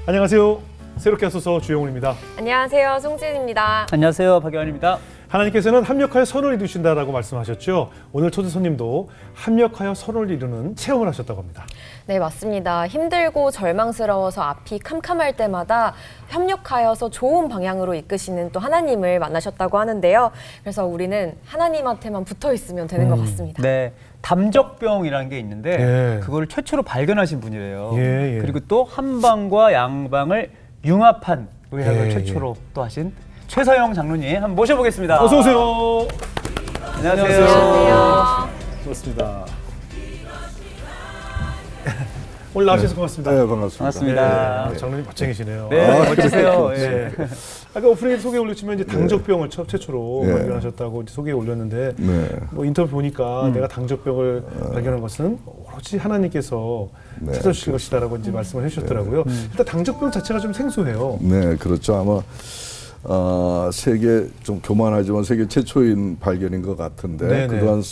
안녕하세요. 새롭게 하소서 주영훈입니다. 안녕하세요. 송진입니다. 안녕하세요. 박여원입니다. 하나님께서는 합력하여 선을 이루신다라고 말씀하셨죠. 오늘 초대 손님도 합력하여 선을 이루는 체험을 하셨다고 합니다. 네, 맞습니다. 힘들고 절망스러워서 앞이 캄캄할 때마다 협력하여서 좋은 방향으로 이끄시는 또 하나님을 만나셨다고 하는데요. 그래서 우리는 하나님한테만 붙어 있으면 되는 것 같습니다. 네, 담적병이라는 게 있는데 예. 그걸 최초로 발견하신 분이래요. 예, 예. 그리고 또 한방과 양방을 융합한 의학을 예, 최초로 또 하신 최서영 장로님 한번 모셔보겠습니다. 어서 오세요. 안녕하세요. 안녕하세요. 좋습니다. 오늘 나와주셔서 고맙습니다. 네, 반갑습니다. 반갑습니다. 네, 장로님 멋쟁이시네요. 네, 멋지세요. 예. 네. 아까 오프닝에 소개 올렸지만 이제 당적병을 최초로 네. 발견하셨다고 이제 소개 올렸는데 네. 뭐 인터뷰 보니까 내가 당적병을 발견한 것은 오로지 하나님께서 네, 찾아주신 것이다라고 이제 말씀을 해주셨더라고요. 일단 당적병 자체가 좀 생소해요. 네, 그렇죠. 아마 세계 좀 교만하지만 세계 최초인 발견인 것 같은데 네네. 그동안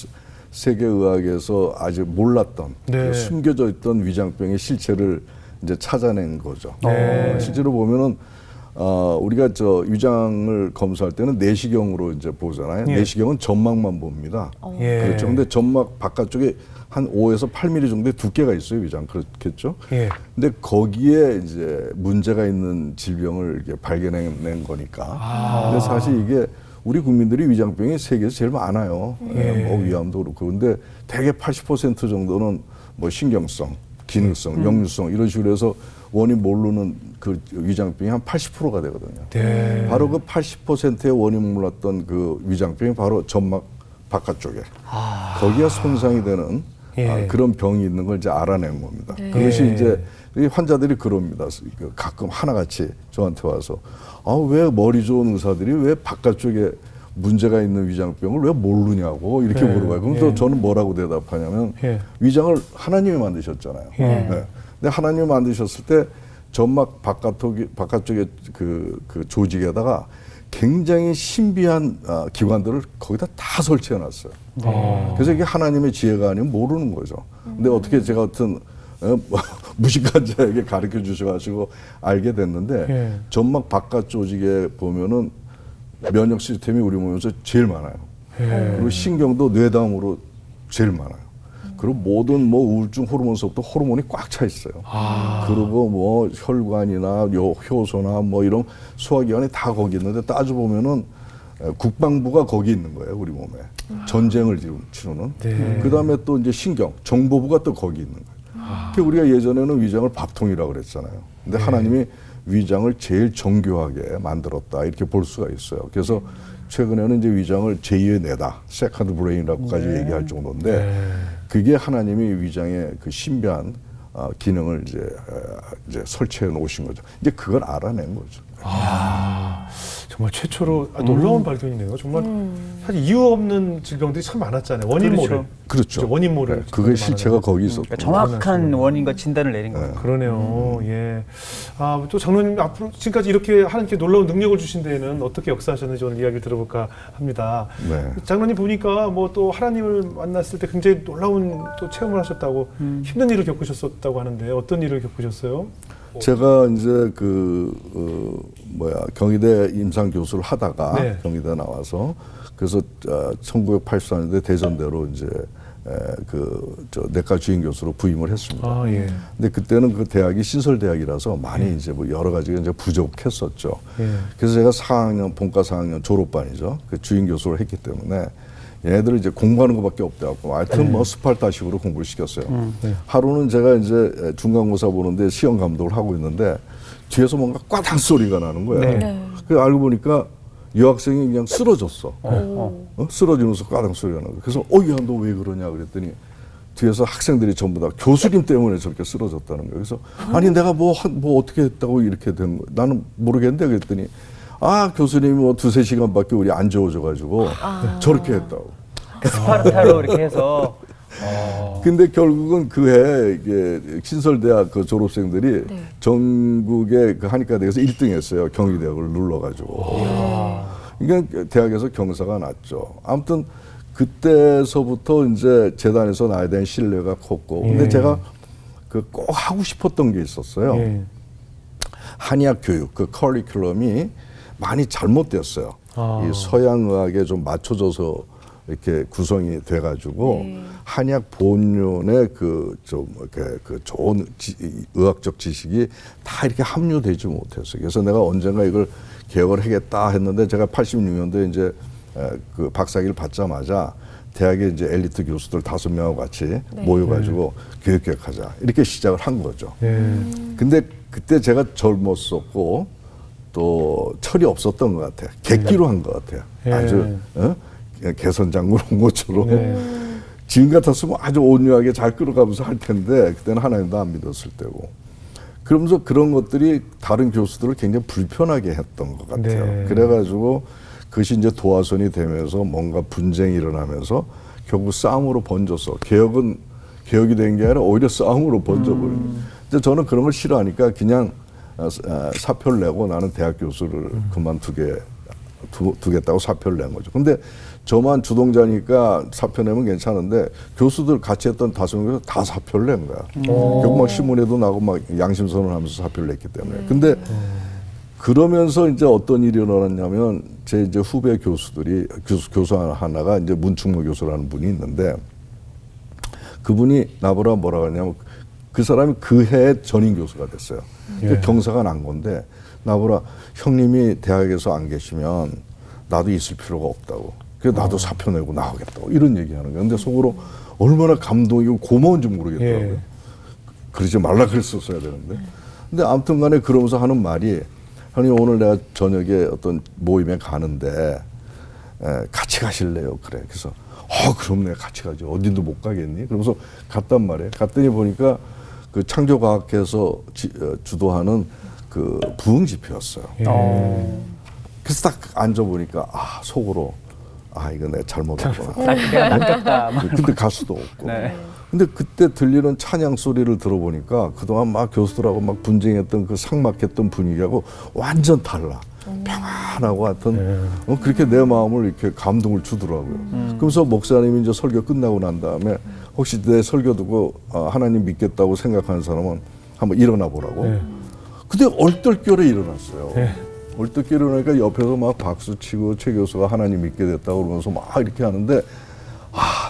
세계 의학에서 아직 몰랐던 네. 그 숨겨져 있던 위장병의 실체를 이제 찾아낸 거죠. 네. 실제로 보면은 우리가 저 위장을 검사할 때는 내시경으로 이제 보잖아요. 예. 내시경은 점막만 봅니다. 예. 그렇죠. 근데 점막 바깥쪽에 한 5에서 8mm 정도의 두께가 있어요, 위장. 그렇겠죠? 예. 근데 거기에 이제 문제가 있는 질병을 이렇게 발견해낸 거니까. 근데 사실 이게 우리 국민들이 위장병이 세계에서 제일 많아요. 뭐 위암도 그렇고. 근데 대개 80% 정도는 뭐 신경성, 기능성, 역류성 이런 식으로 해서 원인 모르는 그 위장병이 한 80%가 되거든요. 네. 바로 그 80%의 원인 몰랐던 그 위장병이 바로 점막 바깥쪽에 거기가 손상이 되는 예. 그런 병이 있는 걸 이제 알아낸 겁니다. 네. 그것이 예. 이제 이 환자들이 그럽니다. 가끔 하나같이 저한테 와서 왜 머리 좋은 의사들이 왜 바깥쪽에 문제가 있는 위장병을 왜 모르냐고 이렇게 네. 물어봐요. 그럼 예. 저는 뭐라고 대답하냐면 예. 위장을 하나님이 만드셨잖아요. 예. 네. 근데 하나님이 만드셨을 때 점막 바깥쪽에 그 조직에다가 굉장히 신비한 기관들을 거기다 다 설치해 놨어요. 그래서 이게 하나님의 지혜가 아니면 모르는 거죠. 근데 어떻게 제가 어떤 무식한 자에게 가르쳐 주셔가지고 알게 됐는데 예. 점막 바깥 조직에 보면은 면역 시스템이 우리 몸에서 제일 많아요. 그리고 신경도 뇌다음으로 제일 많아요. 그리고 모든 뭐 우울증 호르몬서부터 호르몬이 꽉 차 있어요. 그리고 뭐 혈관이나 효소나 뭐 이런 소화기관이 다 거기 있는데 따져보면은 국방부가 거기 있는 거예요, 우리 몸에. 전쟁을 치르는. 네. 그 다음에 또 이제 신경, 정보부가 또 거기 있는 거예요. 그러니까 우리가 예전에는 위장을 밥통이라고 그랬잖아요. 근데 하나님이 위장을 제일 정교하게 만들었다. 이렇게 볼 수가 있어요. 그래서 최근에는 이제 위장을 제2의 뇌다, 세컨드 브레인이라고까지 얘기할 정도인데 그게 하나님이 위장의 그 신비한 기능을 이제 설치해 놓으신 거죠. 이제 그걸 알아낸 거죠. 정말 최초로 놀라운 발견이네요. 정말 사실 이유 없는 질병들이 참 많았잖아요. 원인 그렇죠. 모를. 그렇죠. 원인 모를. 네, 그게 실체가 거기 있었고. 그러니까 정확한 원인과 진단을 내린 거예요. 그러네요. 예. 또 장로님 앞으로 지금까지 이렇게 하나님께 놀라운 능력을 주신 데에는 어떻게 역사하셨는지 오늘 이야기를 들어볼까 합니다. 네. 장로님 보니까 뭐 또 하나님을 만났을 때 굉장히 놀라운 또 체험을 하셨다고 힘든 일을 겪으셨었다고 하는데 어떤 일을 겪으셨어요? 제가 이제 경희대 임상 교수를 하다가 네. 경희대 나와서 그래서 1984년대 대전대로 이제 내과 주임 교수로 부임을 했습니다. 예. 근데 그때는 그 대학이 신설대학이라서 많이 이제 뭐 여러 가지가 이제 부족했었죠. 예. 그래서 제가 4학년, 본과 4학년 졸업반이죠. 그 주임 교수를 했기 때문에 얘네들은 이제 공부하는 것밖에 없다고. 하여튼 뭐 스파르타식으로 공부를 시켰어요. 하루는 제가 이제 중간고사 보는데 시험 감독을 하고 있는데 뒤에서 뭔가 꽈당 소리가 나는 거예요. 네. 그래서 알고 보니까 여학생이 그냥 쓰러졌어. 쓰러지면서 꽈당 소리가 나고. 그래서 야, 너 왜 그러냐 그랬더니 뒤에서 학생들이 전부 다 교수님 때문에 저렇게 쓰러졌다는 거예요. 그래서 아니 내가 뭐 어떻게 했다고 이렇게 된 거야. 나는 모르겠는데 그랬더니 교수님이 뭐 2-3시간밖에 우리 안 재워줘가지고 저렇게 했다고. 스파르타로 이렇게 해서 근데 결국은 그해 이게 신설대학 그 졸업생들이 전국의 그 한의과대에서 1등했어요. 경희대학을 눌러가지고. 그러니까 대학에서 경사가 났죠. 아무튼 그때서부터 이제 재단에서 나에 대한 신뢰가 컸고, 근데 제가 그 꼭 하고 싶었던 게 있었어요. 한의학 교육 그 커리큘럼이 많이 잘못됐어요. 이 서양 의학에 좀 맞춰져서 이렇게 구성이 돼가지고 한의학 본연의 그 좀 이렇게 그 좋은 의학적 지식이 다 이렇게 함유되지 못했어요. 그래서 내가 언젠가 이걸 개혁을 하겠다 했는데 제가 86년도에 이제 그 박사학위를 받자마자 대학에 이제 엘리트 교수들 5명하고 같이 모여가지고 교육하자 이렇게 시작을 한 거죠. 근데 그때 제가 젊었었고 또 철이 없었던 것 같아요. 객기로 한 것 같아요. 아주 개선장군 온 것처럼. 지금 같았으면 아주 온유하게 잘 끌어가면서 할 텐데 그때는 하나님도 안 믿었을 때고. 그러면서 그런 것들이 다른 교수들을 굉장히 불편하게 했던 것 같아요. 그래가지고 그것이 이제 도화선이 되면서 뭔가 분쟁이 일어나면서 결국 싸움으로 번져서 개혁이 된 게 아니라 오히려 싸움으로 번져버린 거예요. 이제 저는 그런 걸 싫어하니까 그냥 사표를 내고 나는 대학 교수를 두겠다고 사표를 낸 거죠. 근데 저만 주동자니까 사표 내면 괜찮은데 교수들 같이 했던 5명에서 다 사표를 낸 거야. 결국 막 신문에도 나고 막 양심선언을 하면서 사표를 냈기 때문에. 근데 그러면서 이제 어떤 일이 일어났냐면 제 이제 후배 교수들이 교수 하나가 이제 문충모 교수라는 분이 있는데 그분이 나보라 뭐라고 하냐면 그 사람이 그 해에 전임 교수가 됐어요. 경사가 난 건데 나보라 형님이 대학에서 안 계시면 나도 있을 필요가 없다고. 그래서 나도 사표 내고 나오겠다고 이런 얘기하는 거예요. 근데 속으로 얼마나 감동이고 고마운지 모르겠더라고요. 그러지 말라 그랬었어야 되는데. 근데 아무튼 간에 그러면서 하는 말이 형님 오늘 내가 저녁에 어떤 모임에 가는데 같이 가실래요? 그래. 그래서 그럼 내가 같이 가죠. 어딘도 못 가겠니? 그러면서 갔단 말이에요. 갔더니 보니까 그 창조과학회에서 주도하는 그 부흥집회였어요. 그래서 딱 앉아보니까 속으로 이거 내가 잘못했구나. 내가 낚였다. 근데 가수도 없고. 근데 그때 들리는 찬양 소리를 들어보니까 그동안 막 교수들하고 막 분쟁했던 그 삭막했던 분위기하고 완전 달라. 평안하고 하여튼 그렇게 내 마음을 이렇게 감동을 주더라고요. 그러면서 목사님이 이제 설교 끝나고 난 다음에 혹시 내 설교 듣고 하나님 믿겠다고 생각하는 사람은 한번 일어나 보라고. 근데 얼떨결에 일어났어요. 얼떨결에 일어나니까 옆에서 막 박수 치고 최 교수가 하나님 믿게 됐다고 그러면서 막 이렇게 하는데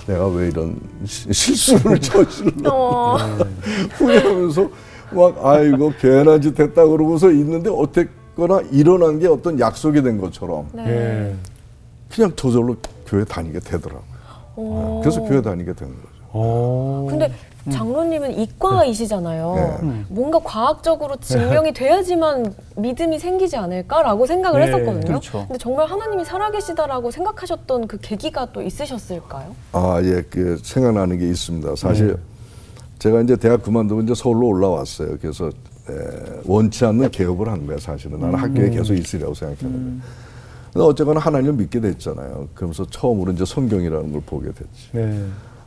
내가 왜 이런 실수를 저질러 후회하면서 막 아이고 괜한 짓 했다 그러고서 있는데 어쨌거나 일어난 게 어떤 약속이 된 것처럼 그냥 저절로 교회 다니게 되더라고요. 그래서 교회 다니게 된 거죠. 근데 장로님은 이과이시잖아요. 뭔가 과학적으로 증명이 돼야지만 믿음이 생기지 않을까라고 생각을 했었거든요. 그렇죠. 근데 정말 하나님이 살아계시다라고 생각하셨던 그 계기가 또 있으셨을까요? 그 생각나는 게 있습니다. 사실 제가 이제 대학 그만두고 이제 서울로 올라왔어요. 그래서 원치 않는 개업을 한 거야, 사실은. 나는 학교에 계속 있으려고 생각했는데. 근데 어쨌거나 하나님을 믿게 됐잖아요. 그러면서 처음으로 이제 성경이라는 걸 보게 됐지.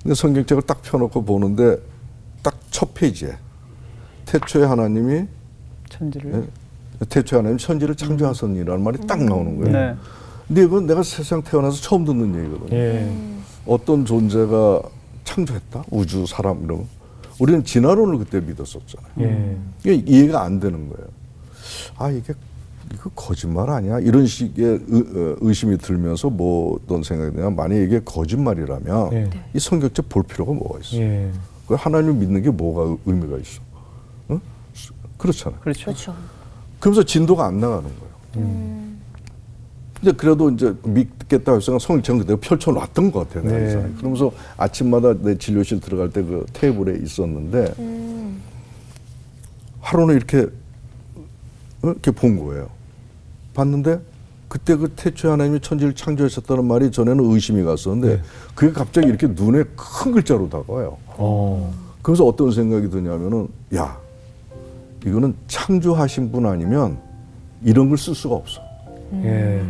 근데 성경책을 딱 펴놓고 보는데 딱 첫 페이지에 태초에 하나님이 천지를 창조하셨니라는 말이 딱 나오는 거예요. 근데 이건 내가 세상 태어나서 처음 듣는 얘기거든요. 어떤 존재가 창조했다? 우주, 사람 이런 거. 우리는 진화론을 그때 믿었었잖아요. 이게 이해가 안 되는 거예요. 이거 거짓말 아니야? 이런 식의 의심이 들면서 뭐 어떤 생각이 드냐면 만약에 이게 거짓말이라면 이 성경책 볼 필요가 뭐가 있어? 그 하나님을 믿는 게 뭐가 의미가 있어? 그렇잖아요. 그렇죠. 그러면서 진도가 안 나가는 거예요. 근데 그래도 이제 믿겠다 해서 성경책은 그대로 펼쳐놨던 것 같아요. 그러면서 아침마다 내 진료실 들어갈 때 그 테이블에 있었는데 하루는 이렇게 본 거예요. 봤는데 그때 그 태초에 하나님이 천지를 창조하셨다는 말이 전에는 의심이 갔었는데 그게 갑자기 이렇게 눈에 큰 글자로 다가와요. 그래서 어떤 생각이 드냐면은 이거는 창조하신 분 아니면 이런 걸 쓸 수가 없어.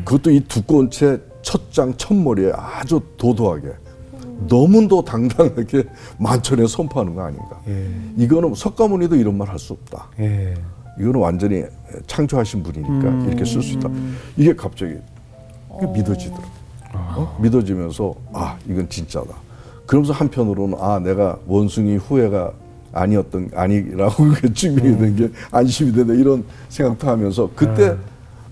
그것도 이 두꺼운 책 첫 장 첫머리에 아주 도도하게 너무도 당당하게 만천에 선포하는 거 아닌가. 이거는 석가모니도 이런 말 할 수 없다. 이거는 완전히 창조하신 분이니까 이렇게 쓸 수 있다. 이게 갑자기 믿어지더라고요. 믿어지면서 이건 진짜다. 그러면서 한편으로는 내가 원숭이 후회가 아니라고 증명이 된 게 안심이 된다 이런 생각도 하면서 그때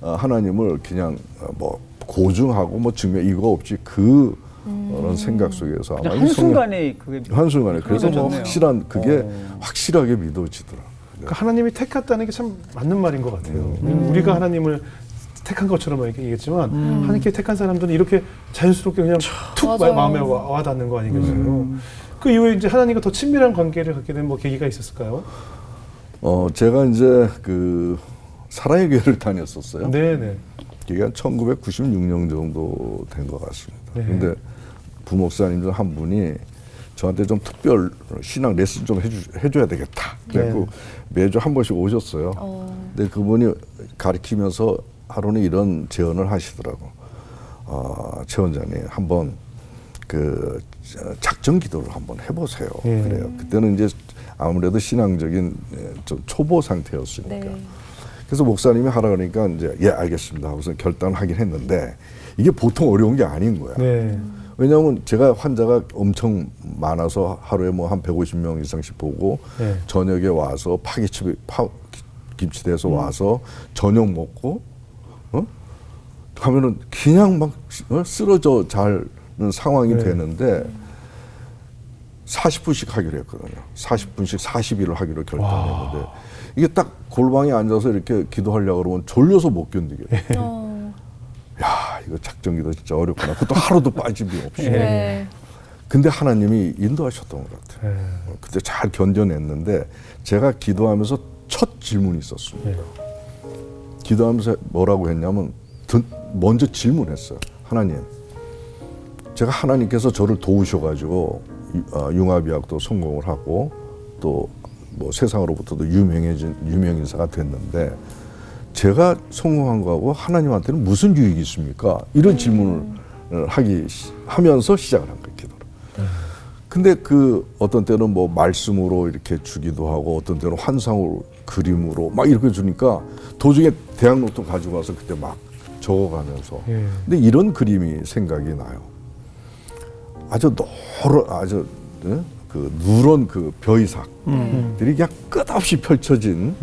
하나님을 그냥 뭐 고증하고 뭐 증명 이거 없이 그런 생각 속에서 아마 한 순간에 그게 한순간에 그래서 뭐 믿어졌네요. 확실한 그게 확실하게 믿어지더라. 그러니까 하나님이 택했다는 게 참 맞는 말인 것 같아요. 우리가 하나님을 택한 것처럼 얘기했지만 하나님께 택한 사람들은 이렇게 자연스럽게 그냥 툭 맞아요. 마음에 와닿는 거 아니겠어요? 그 이후에 이제 하나님과 더 친밀한 관계를 갖게 된 뭐 계기가 있었을까요? 제가 이제 그 사랑의 교회를 다녔었어요. 네네. 이게 한 1996년 정도 된 것 같습니다. 네. 근데 부목사님 중 한 분이 저한테 좀 특별 신앙 레슨 좀 해줘야 되겠다. 그래서 매주 한 번씩 오셨어요. 근데 그분이 가르치면서 하루는 이런 제언을 하시더라고. 최 원장님 한번 그 작정 기도를 한번 해보세요. 그래요. 그때는 이제 아무래도 신앙적인 좀 초보 상태였으니까. 네. 그래서 목사님이 하라 그러니까 이제 예 알겠습니다 하고서 결단을 하긴 했는데 이게 보통 어려운 게 아닌 거야. 네. 왜냐하면 제가 환자가 엄청 많아서 하루에 뭐 한 150명 이상씩 보고 네. 저녁에 와서 김치대에서 와서 저녁 먹고 하면은 그냥 막 쓰러져 자는 상황이 네. 되는데 40분씩 하기로 했거든요. 40분씩 40일을 하기로 결정했는데 이게 딱 골방에 앉아서 이렇게 기도하려고 그러면 졸려서 못 견디게. 야, 이거 작정기도 진짜 어렵구나. 그것도 하루도 빠짐이 없이. 네. 근데 하나님이 인도하셨던 것 같아요. 네. 그때 잘 견뎌냈는데 제가 기도하면서 첫 질문이 있었습니다. 네. 기도하면서 뭐라고 했냐면 먼저 질문했어요. 하나님, 제가 하나님께서 저를 도우셔가지고 융합의학도 성공을 하고 또 뭐 세상으로부터도 유명 인사가 됐는데 제가 성공한 거하고 하나님한테는 무슨 유익이 있습니까? 이런 질문을 하면서 시작을 한 거예요, 기도를. 근데 그 어떤 때는 뭐 말씀으로 이렇게 주기도 하고 어떤 때는 환상으로 그림으로 막 이렇게 주니까 도중에 대학 노트 가지고 와서 그때 막 적어가면서 근데 이런 그림이 생각이 나요. 아주 그 누런 그 벼이삭들이 그냥 끝없이 펼쳐진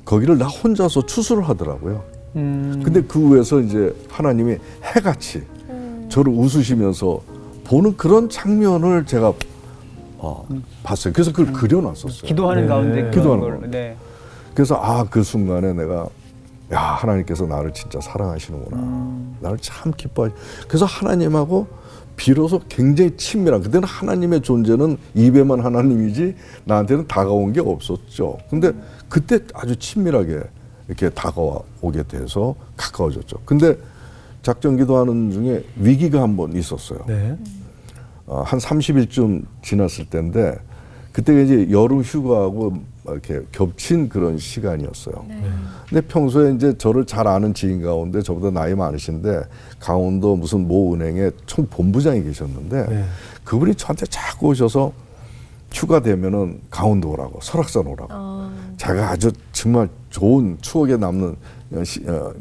거기를 나 혼자서 추수를 하더라고요. 근데 그 위에서 이제 하나님이 해같이 저를 웃으시면서 보는 그런 장면을 제가 봤어요. 그래서 그걸 그려놨었어요. 기도하는 네. 가운데 기도하는 그런 걸. 거. 네. 그래서 그 순간에 내가 야 하나님께서 나를 진짜 사랑하시는구나. 나를 참 기뻐하시. 그래서 하나님하고 비로소 굉장히 친밀한. 그때는 하나님의 존재는 입에만 하나님이지 나한테는 다가온 게 없었죠. 근데 그때 아주 친밀하게 이렇게 다가오게 돼서 가까워졌죠. 근데 작정 기도하는 중에 위기가 한 번 있었어요. 네. 한 30일쯤 지났을 때인데 그때가 이제 여름 휴가하고 이렇게 겹친 그런 시간이었어요. 근데 평소에 이제 저를 잘 아는 지인 가운데 저보다 나이 많으신데 강원도 무슨 모 은행의 총 본부장이 계셨는데 그분이 저한테 자꾸 오셔서 휴가 되면은 강원도 오라고 설악산 오라고 자기가 아주 정말 좋은 추억에 남는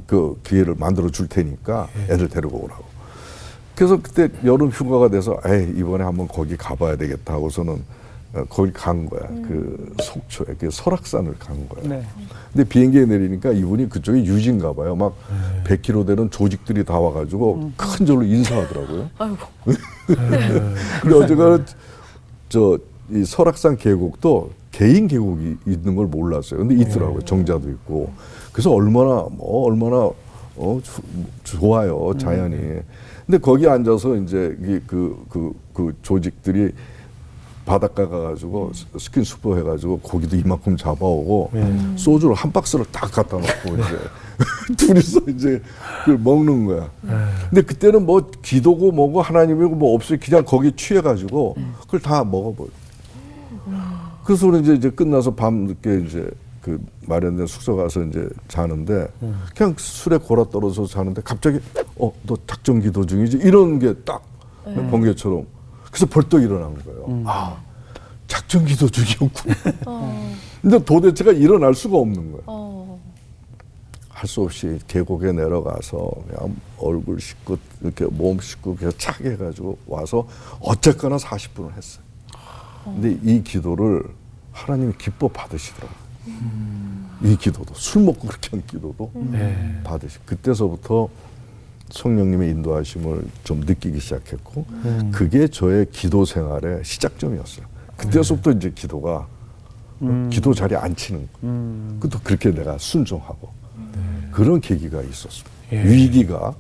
그 기회를 만들어 줄 테니까 애들 데리고 오라고. 그래서 그때 여름 휴가가 돼서 이번에 한번 거기 가봐야 되겠다 하고서는 거기 간 거야. 그 속초에 그 설악산을 간 거야. 네. 근데 비행기에 내리니까 이분이 그쪽에 유진가 봐요. 막 100km 되는 조직들이 다 와가지고 큰 절로 인사하더라고요. 아이고. 근데 어제가 이 설악산 계곡도 개인 계곡이 있는 걸 몰랐어요. 근데 있더라고요. 정자도 있고. 그래서 얼마나 좋아요 자연이. 근데 거기 앉아서 이제 그 조직들이 바닷가 가가지고 스킨스쿠버 해가지고 고기도 이만큼 잡아오고 소주를 한 박스를 딱 갖다 놓고 이제 둘이서 이제 그걸 먹는 거야. 근데 그때는 뭐 기도고 뭐고 하나님이고 뭐 없어요. 그냥 거기 취해가지고 그걸 다 먹어버려. 그래서 우리 이제 끝나서 밤 늦게 이제 그 마련된 숙소 가서 이제 자는데 그냥 술에 골아 떨어져서 자는데 갑자기 너 작정 기도 중이지 이런 게 딱 번개처럼. 그래서 벌떡 일어난 거예요. 작정 기도 중이었구나. 근데 도대체가 일어날 수가 없는 거예요. 할 수 없이 계곡에 내려가서 그냥 얼굴 씻고 이렇게 몸 씻고 그냥 차게 해가지고 와서 어쨌거나 40분을 했어요. 근데 이 기도를 하나님이 기뻐 받으시더라고요. 이 기도도 술 먹고 그렇게 한 기도도 네. 그때서부터 성령님의 인도하심을 좀 느끼기 시작했고 그게 저의 기도 생활의 시작점이었어요. 그때서부터 이제 기도가 기도 자리에 앉히는 그것도 그렇게 내가 순종하고 그런 계기가 있었습니다. 예. 위기가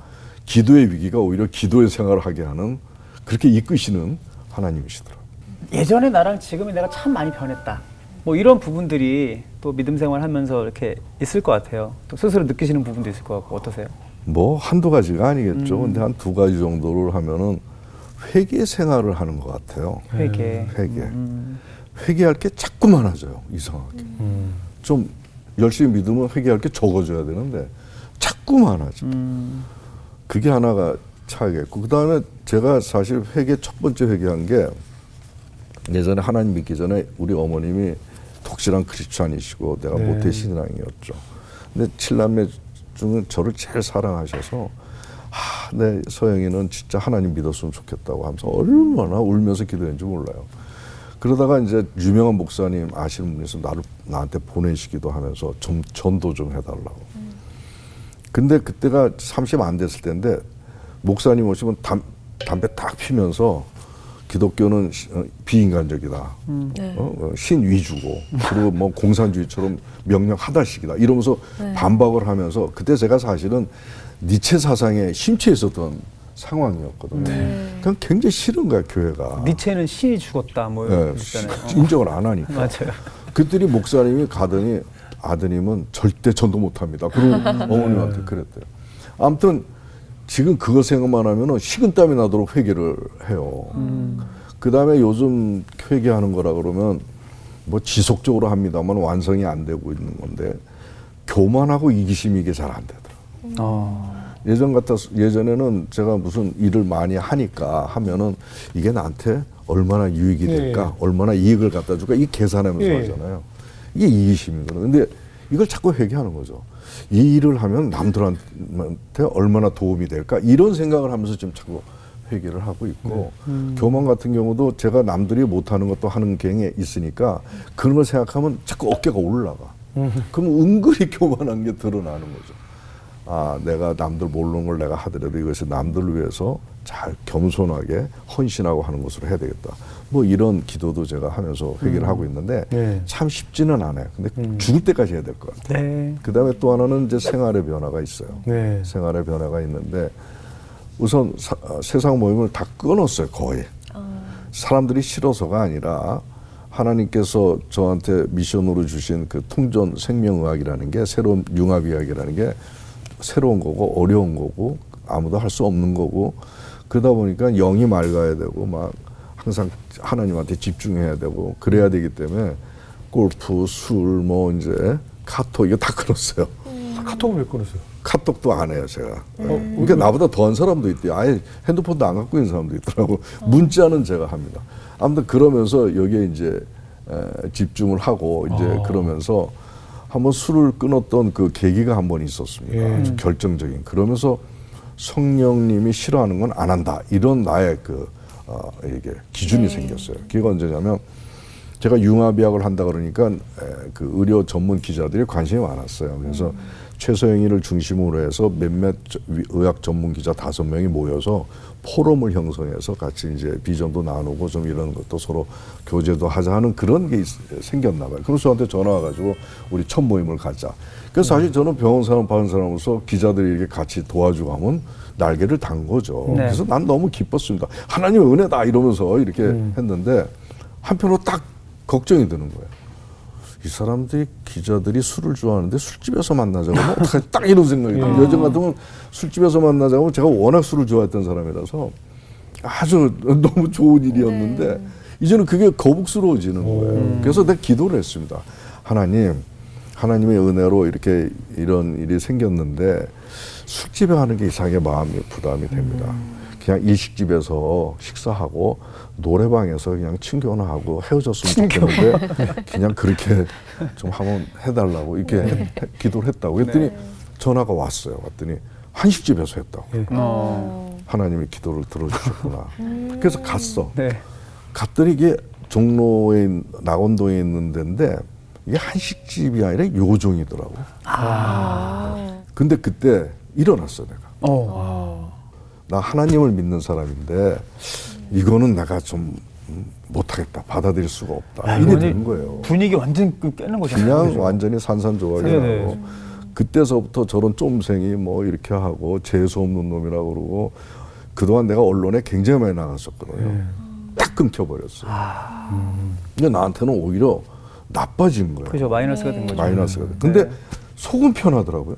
기도의 위기가 오히려 기도의 생활을 하게 하는 그렇게 이끄시는 하나님이시더라고요. 예전에 나랑 지금의 내가 참 많이 변했다. 뭐 이런 부분들이 또 믿음 생활하면서 이렇게 있을 것 같아요. 또 스스로 느끼시는 부분도 있을 것 같고 어떠세요? 뭐 한두 가지가 아니겠죠. 근데 한 두 가지 정도를 하면은 회개 생활을 하는 것 같아요. 회개. 회개. 회개할 게 자꾸 많아져요. 이상하게. 좀 열심히 믿으면 회개할 게 적어져야 되는데 자꾸 많아져. 그게 하나가 차이겠고 그 다음에 제가 사실 회개 첫 번째 회개한 게 예전에 하나님 믿기 전에 우리 어머님이 독실한 크리스찬이시고 내가 네. 모태 신앙이었죠. 근데 칠남매 중에 저를 제일 사랑하셔서 내 서영이는 진짜 하나님 믿었으면 좋겠다고 하면서 얼마나 울면서 기도했는지 몰라요. 그러다가 이제 유명한 목사님 아시는 분에서 나한테 보내시기도 하면서 좀 전도 좀 해달라고. 근데 그때가 30 안 됐을 때인데 목사님 오시면 담배 딱 피면서 기독교는 비인간적이다. 네. 신 위주고 그리고 뭐 공산주의처럼 명령 하달식이다. 이러면서 반박을 하면서 그때 제가 사실은 니체 사상에 심취해 있었던 상황이었거든요. 그냥 굉장히 싫은 거야 교회가. 니체는 신이 죽었다 뭐 네, 이런 거 있잖아요. 인정을 안 하니까. 맞아요. 그랬더니 목사님이 가더니 아드님은 절대 전도 못합니다. 그리고 어머님한테 그랬대요. 아무튼 지금 그거 생각만 하면은 식은땀이 나도록 회개를 해요. 그 다음에 요즘 회개하는 거라 그러면 뭐 지속적으로 합니다만 완성이 안 되고 있는 건데 교만하고 이기심이 이게 잘 안 되더라고요. 예전에는 제가 무슨 일을 많이 하니까 하면은 이게 나한테 얼마나 유익이 될까, 얼마나 이익을 갖다 줄까 이 계산하면서 하잖아요. 이게 이기심이거든요. 근데 이걸 자꾸 회개하는 거죠. 이 일을 하면 남들한테 얼마나 도움이 될까 이런 생각을 하면서 지금 자꾸 회개를 하고 있고 교만 같은 경우도 제가 남들이 못하는 것도 하는 경향이 있으니까 그런 걸 생각하면 자꾸 어깨가 올라가. 그럼 은근히 교만한 게 드러나는 거죠. 아, 내가 남들 모르는 걸 내가 하더라도 이것을 남들을 위해서 잘 겸손하게 헌신하고 하는 것으로 해야 되겠다. 뭐 이런 기도도 제가 하면서 회개를 하고 있는데 참 쉽지는 않아요. 근데 죽을 때까지 해야 될 것 같아요. 네. 그 다음에 또 하나는 이제 생활의 변화가 있어요. 네. 생활의 변화가 있는데 우선 세상 모임을 다 끊었어요. 거의. 사람들이 싫어서가 아니라 하나님께서 저한테 미션으로 주신 그 통전 생명의학이라는 게 새로운 융합의학이라는 게 새로운 거고 어려운 거고 아무도 할 수 없는 거고 그러다 보니까 영이 맑아야 되고 막 항상 하나님한테 집중해야 되고 그래야 되기 때문에 골프, 술, 뭐 이제 카톡 이거 다 끊었어요. 카톡을 왜 끊으세요? 카톡도 안 해요 제가. 그러니까 나보다 더한 사람도 있대요. 아예 핸드폰도 안 갖고 있는 사람도 있더라고. 문자는 제가 합니다. 아무튼 그러면서 여기에 이제 집중을 하고 이제 그러면서 한번 술을 끊었던 그 계기가 한 번 있었습니다. 아주 결정적인. 그러면서 성령님이 싫어하는 건 안 한다. 이런 나의 이게 기준이 생겼어요. 그게 언제냐면 제가 융합의학을 한다 그러니까 그 의료 전문 기자들이 관심이 많았어요. 그래서 최소영이를 중심으로 해서 몇몇 의학 전문 기자 5명이 모여서 포럼을 형성해서 같이 이제 비전도 나누고 좀 이런 것도 서로 교제도 하자 하는 그런 게 생겼나 봐요. 그래서 저한테 전화 와가지고 우리 첫 모임을 가자. 그래서 사실 저는 병원 사람 받은 사람으로서 기자들이 이렇게 같이 도와주고 하면 날개를 단 거죠. 네. 그래서 난 너무 기뻤습니다. 하나님의 은혜다 이러면서 이렇게 했는데 한편으로 딱 걱정이 드는 거예요. 이 사람들이 기자들이 술을 좋아하는데 술집에서 만나자고 뭐 어떡하지? 딱 이런 생각이 들어요. 예전 같으면 술집에서 만나자고 제가 워낙 술을 좋아했던 사람이라서 아주 너무 좋은 일이었는데 이제는 그게 거북스러워지는 거예요. 그래서 내가 기도를 했습니다. 하나님의 은혜로 이렇게 이런 일이 생겼는데 술집에 가는 게 이상하게 마음이 부담이 됩니다. 그냥 일식집에서 식사하고 노래방에서 그냥 친교나 하고 헤어졌으면 좋겠는데 그냥 그렇게 좀 한번 해달라고 이렇게 기도를 했다고 그랬더니 전화가 왔어요. 왔더니 한식집에서 했다고. 하나님이 기도를 들어주셨구나. 그래서 갔어. 네. 갔더니 이게 종로에 낙원동에 있는 데인데 이게 한식집이 아니라 요종이더라고. 근데 그때 일어났어 내가. 나 하나님을 믿는 사람인데 이거는 내가 좀 못하겠다, 받아들일 수가 없다. 이래 되는 거예요. 분위기 완전 깨는 거잖아요. 그냥 완전히 산산조각이 네네. 나고 그때서부터 저런 쫌생이 뭐 이렇게 하고 재수 없는 놈이라고 그러고 그동안 내가 언론에 굉장히 많이 나갔었거든요. 딱 끊겨버렸어요. 근데 나한테는 오히려 나빠진 거예요. 그죠, 마이너스가 된 거죠. 마이너스가 돼. 근데 네. 속은 편하더라고요.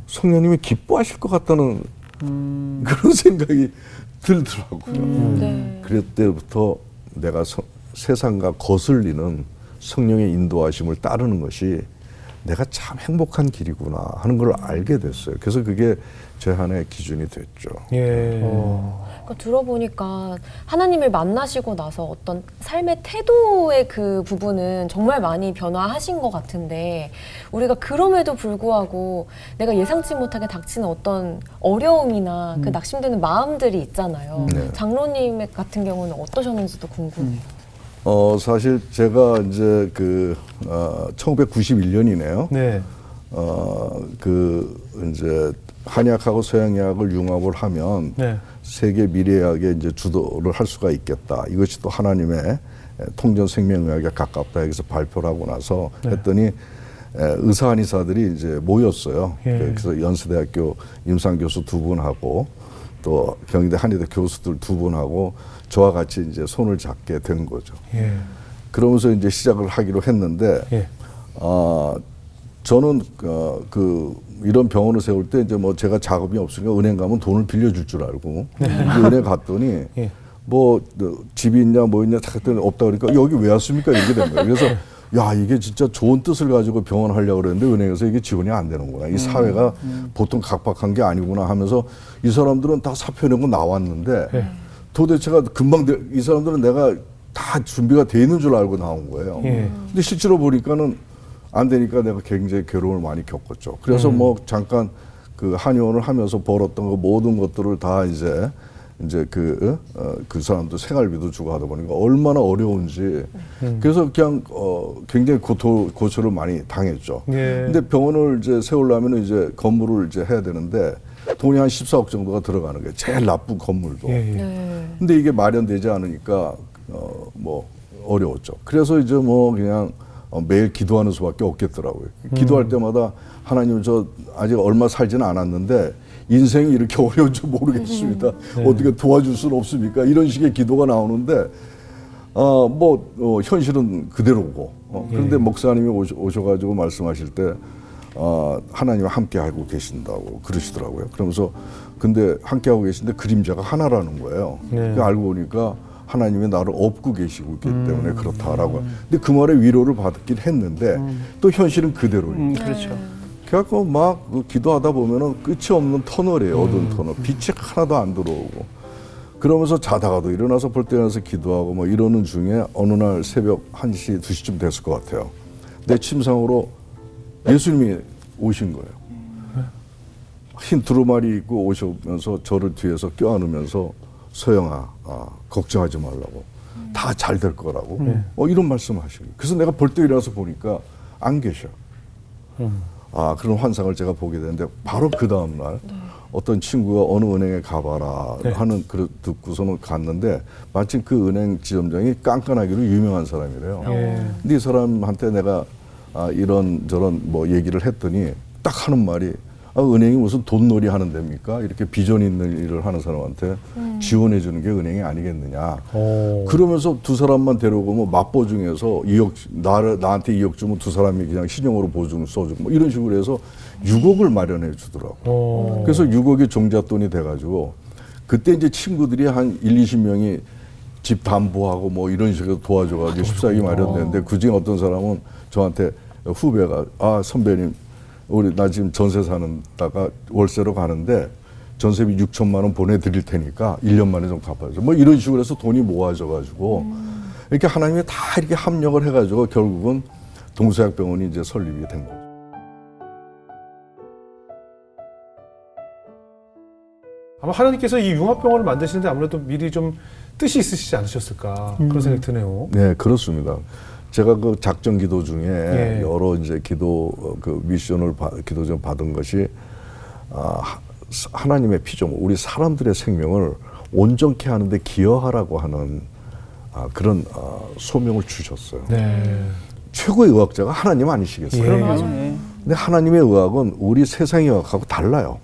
성령님이 기뻐하실 것 같다는 그런 생각이 들더라고요. 네. 그럴 때부터 내가 세상과 거슬리는 성령의 인도하심을 따르는 것이 내가 참 행복한 길이구나 하는 걸 알게 됐어요. 그래서 그게 제 하나의 기준이 됐죠. 예. 그러니까 들어보니까 하나님을 만나시고 나서 어떤 삶의 태도의 그 부분은 정말 많이 변화하신 것 같은데 우리가 그럼에도 불구하고 내가 예상치 못하게 닥치는 어떤 어려움이나 그 낙심되는 마음들이 있잖아요. 네. 장로님 같은 경우는 어떠셨는지도 궁금해요. 사실 제가 이제 1991년이네요. 네. 이제 한의학하고 서양의학을 융합을 하면 네. 세계 미래의학에 이제 주도를 할 수가 있겠다. 이것이 또 하나님의 통전 생명의학에 가깝다. 여기서 발표를 하고 나서 했더니 의사 한의사들이 이제 모였어요. 예. 그래서 연세대학교 임상 교수 2분하고 또 경희대 한의대 교수들 2분하고 저와 같이 이제 손을 잡게 된 거죠. 예. 그러면서 이제 시작을 하기로 했는데, 예. 저는 이런 병원을 세울 때 이제 뭐 제가 자금이 없으니까 은행 가면 돈을 빌려줄 줄 알고 그 은행 갔더니 예. 뭐 집이 있냐 뭐 있냐 찾았더니 없다 그러니까 여기 왜 왔습니까 이렇게 된 거예요. 그래서 야 이게 진짜 좋은 뜻을 가지고 병원 하려고 그랬는데 은행에서 이게 지원이 안 되는구나. 이 사회가 보통 각박한 게 아니구나 하면서 이 사람들은 다 사표 내고 나왔는데 도대체가 금방 이 사람들은 내가 다 준비가 돼 있는 줄 알고 나온 거예요. 예. 근데 실제로 보니까는 안 되니까 내가 굉장히 괴로움을 많이 겪었죠. 그래서 뭐 잠깐 그 한의원을 하면서 벌었던 그 모든 것들을 다 이제 그 사람도 생활비도 주고 하다 보니까 얼마나 어려운지 그래서 그냥 굉장히 고초를 많이 당했죠. 예. 근데 병원을 이제 세우려면 이제 건물을 이제 해야 되는데 돈이 한 14억 정도가 들어가는 거예요. 제일 나쁜 건물도. 예. 예. 네. 근데 이게 마련되지 않으니까 뭐 어려웠죠. 그래서 이제 뭐 그냥 매일 기도하는 수밖에 없겠더라고요. 기도할 때마다 하나님 저 아직 얼마 살지는 않았는데 인생이 이렇게 어려운 줄 모르겠습니다. 어떻게 도와줄 수는 없습니까? 이런 식의 기도가 나오는데 현실은 그대로고 그런데 목사님이 오셔가지고 말씀하실 때 하나님과 함께 하고 계신다고 그러시더라고요. 그러면서 근데 함께 하고 계신데 그림자가 하나라는 거예요. 네. 알고 보니까 하나님이 나를 업고 계시고 있기 때문에 그렇다라고. 근데 그 말에 위로를 받긴 했는데 또 현실은 그대로예요. 그렇죠. 그래갖고 막 기도하다 보면은 끝이 없는 터널이에요. 어두운 터널. 빛이 하나도 안 들어오고. 그러면서 자다가도 일어나서 볼 때 일어나서 기도하고 뭐 이러는 중에 어느 날 새벽 1시, 2시쯤 됐을 것 같아요. 내 침상으로 예수님이 오신 거예요. 흰 두루마리 입고 오시면서 저를 뒤에서 껴안으면서 서영아, 걱정하지 말라고. 다 잘 될 거라고. 이런 말씀 하시고. 그래서 내가 벌떡 일어나서 보니까 안 계셔. 그런 환상을 제가 보게 되는데 바로 그 다음날 어떤 친구가 어느 은행에 가봐라 하는 그 듣고서는 갔는데 마침 그 은행 지점장이 깐깐하기로 유명한 사람이래요. 근데 이 사람한테 내가 이런저런 뭐 얘기를 했더니 딱 하는 말이 은행이 무슨 돈놀이 하는 데입니까? 이렇게 비전 있는 일을 하는 사람한테 지원해 주는 게 은행이 아니겠느냐. 그러면서 두 사람만 데려오고 뭐 맞보증해서 2억, 나한테 2억 주면 두 사람이 그냥 신용으로 보증 써주고 뭐 이런 식으로 해서 6억을 마련해 주더라고. 그래서 6억이 종잣돈이 돼가지고 그때 이제 친구들이 한 20명이 집 담보하고 뭐 이런 식으로 도와줘가지고 14억이 마련됐는데 그중에 어떤 사람은 저한테 후배가 선배님 나 지금 전세 사는다가 월세로 가는데 전세비 6천만 원 보내드릴 테니까 1년 만에 좀 갚아줘. 뭐 이런 식으로 해서 돈이 모아져가지고 이렇게 하나님이 다 이렇게 합력을 해가지고 결국은 동서약병원이 이제 설립이 된 거죠. 아마 하나님께서 이 융합병원을 만드시는데 아무래도 미리 좀 뜻이 있으시지 않으셨을까 그런 생각이 드네요. 네, 그렇습니다. 제가 그 작전 기도 중에 예. 여러 이제 기도 그 미션을 기도 좀 받은 것이 하나님의 피조물, 우리 사람들의 생명을 온전케 하는데 기여하라고 하는 그런 소명을 주셨어요. 네. 최고의 의학자가 하나님 아니시겠어요? 예. 맞아요. 예. 근데 하나님의 의학은 우리 세상의 의학하고 달라요.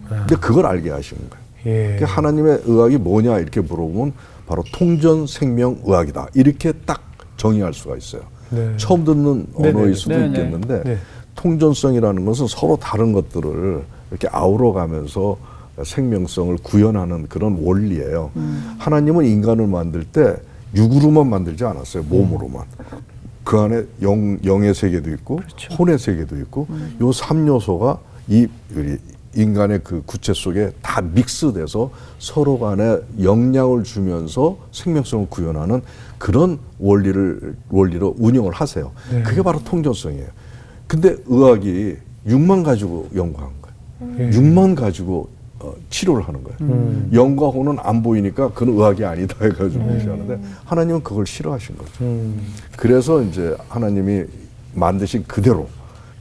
근데 그걸 알게 하시는 거예요. 예. 그러니까 하나님의 의학이 뭐냐 이렇게 물어보면 바로 통전 생명 의학이다. 이렇게 딱 정의할 수가 있어요. 네. 처음 듣는 네네네. 언어일 수도 네네. 있겠는데 네. 통전성이라는 것은 서로 다른 것들을 이렇게 아우러가면서 생명성을 구현하는 그런 원리예요. 하나님은 인간을 만들 때 육으로만 만들지 않았어요. 몸으로만. 그 안에 영의 세계도 있고 그렇죠. 혼의 세계도 있고 요 3요소가 우리 인간의 그 구체 속에 다 믹스돼서 서로 간에 영향을 주면서 생명성을 구현하는 그런 원리로 운영을 하세요. 네. 그게 바로 통전성이에요. 근데 의학이 육만 가지고 연구한 거예요. 예. 육만 가지고 치료를 하는 거예요. 영과 혼은 안 보이니까 그건 의학이 아니다 해가지고 무시하는데 하나님은 그걸 싫어하신 거죠. 그래서 이제 하나님이 만드신 그대로